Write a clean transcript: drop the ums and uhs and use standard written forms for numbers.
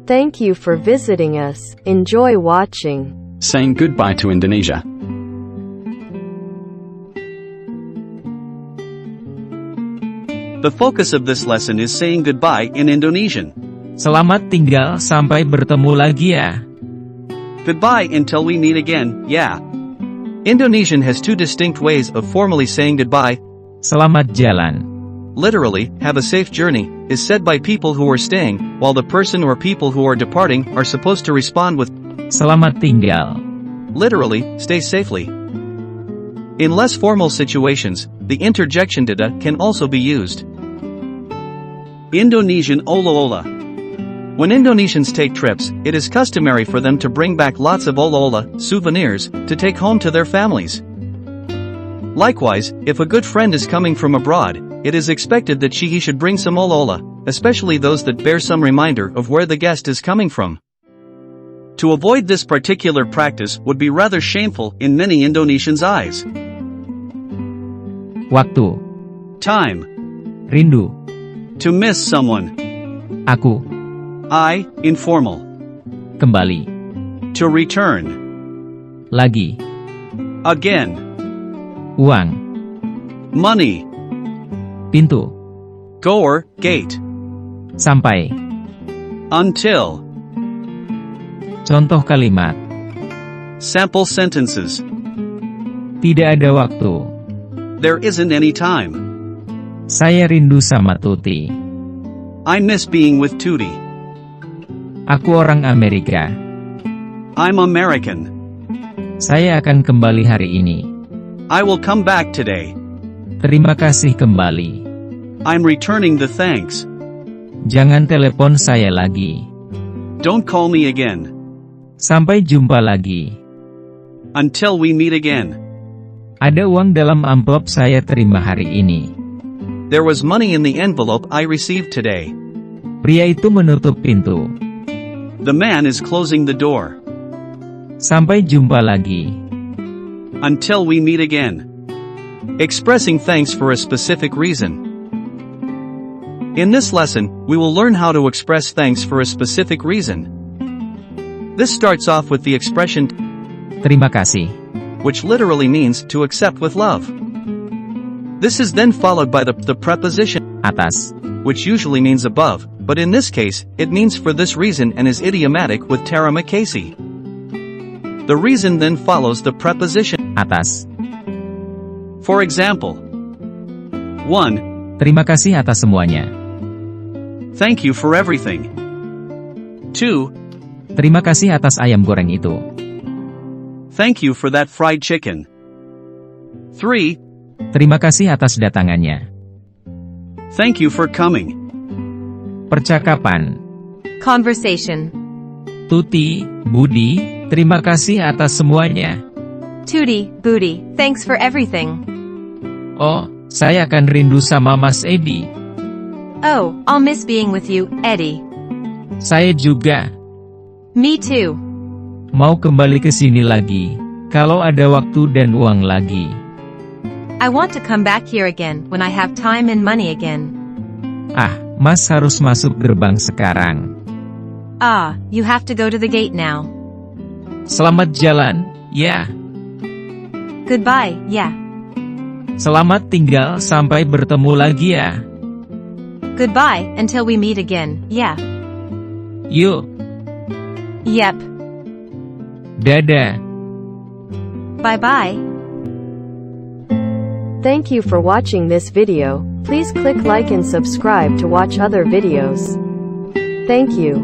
Thank you for visiting us. Enjoy watching. Saying goodbye to Indonesia. The focus of this lesson is saying goodbye in Indonesian. Selamat tinggal sampai bertemu lagi ya. Goodbye until we meet again, yeah. Indonesian has two distinct ways of formally saying goodbye. Selamat jalan. Literally, have a safe journey, is said by people who are staying, while the person or people who are departing are supposed to respond with Selamat tinggal. literally, stay safely. In less formal situations, the interjection dada can also be used. Indonesian ola-ola. When Indonesians take trips, it is customary for them to bring back lots of ola-ola, souvenirs, to take home to their families. Likewise, if a good friend is coming from abroad, it is expected that he should bring some ola-ola, especially those that bear some reminder of where the guest is coming from. To avoid this particular practice would be rather shameful in many Indonesians' eyes. Waktu. Time. Rindu. To miss someone. Aku. Informal. Kembali. To return. Lagi. Again. Uang. Money. Pintu. Door, gate. Sampai. Until. Contoh kalimat. Sample sentences. Tidak ada waktu. There isn't any time. Saya rindu sama Tuti. I miss being with Tootie. Aku orang Amerika. I'm American. Saya akan kembali hari ini. I will come back today. Terima kasih kembali. I'm returning the thanks. Jangan telepon saya lagi. Don't call me again. Sampai jumpa lagi. Until we meet again. Ada uang dalam amplop saya terima hari ini. There was money in the envelope I received today. Pria itu menutup pintu. The man is closing the door. Sampai jumpa lagi. Until we meet again. Expressing thanks for a specific reason. In this lesson, we will learn how to express thanks for a specific reason. This starts off with the expression Terima kasih. which literally means to accept with love. This is then followed by the preposition Atas. which usually means above, but in this case, it means for this reason and is idiomatic with Terima kasih. The reason then follows the preposition Atas. For example, 1. Terima kasih atas semuanya. Thank you for everything. 2. Terima kasih atas ayam goreng itu. Thank you for that fried chicken. 3. Terima kasih atas datangannya. Thank you for coming. Percakapan. Conversation. Tuti, Budi, terima kasih atas semuanya. Tootie, Booty, thanks for everything. Oh, saya akan rindu sama Mas Edi. Oh, I'll miss being with you, Eddie. Saya juga. Me too. Mau kembali ke sini lagi, kalau ada waktu dan uang lagi. I want to come back here again when I have time and money again. Ah, Mas harus masuk gerbang sekarang. Ah, you have to go to the gate now. Selamat jalan, ya. Goodbye, yeah. Selamat tinggal sampai bertemu lagi ya. Goodbye, until we meet again, yeah. Yuk, Yep. dadah. Bye-bye. Thank you for watching this video. Please click like and subscribe to watch other videos. Thank you.